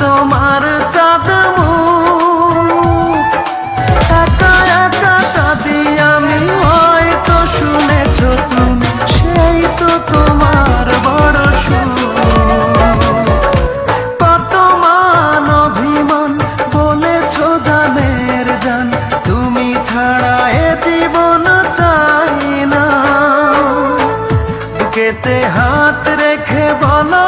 তোমার চাঁদ মুখ। একা একা কাঁদি আমি, হয়তো শুনেছ তুমি, সেই তো তোমার বড় সুখ। কত মান অভিমান বলেছ জানের জান, তুমি ছাড়া এ জীবন চাই না। বুকেতে হাত রেখে বলো